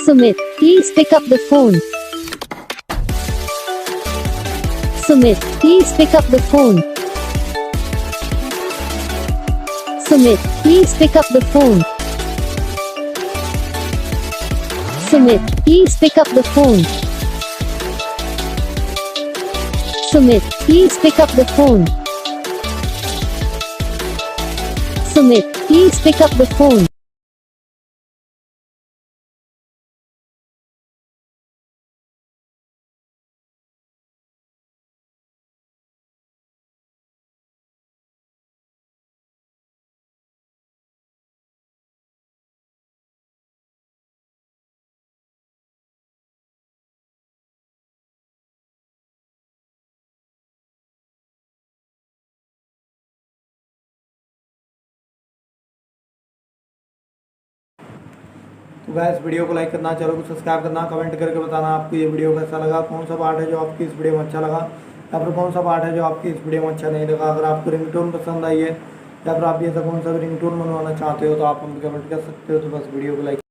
Sumit, please pick up the phone. Sumit, please pick up the phone. Sumit, please pick up the phone. Sumit, please pick up the phone. Sumit, please pick up the phone. Sumit, please pick up the phone. तो guys video को like करना, channel को subscribe करना, comment करके बताना आपको ये video कैसा लगा, कौन सा पार्ट है जो आपकी इस वीडियो में अच्छा लगा या फिर कौन सा पार्ट है जो आपकी इस वीडियो में अच्छा नहीं लगा। अगर आपको रिंगटोन पसंद आई है या फिर आप ये ऐसा कौन सा भी रिंगटोन बनवाना चाहते हो तो आप हम कमेंट कर सकते हो। तो बस वीडियो को लाइक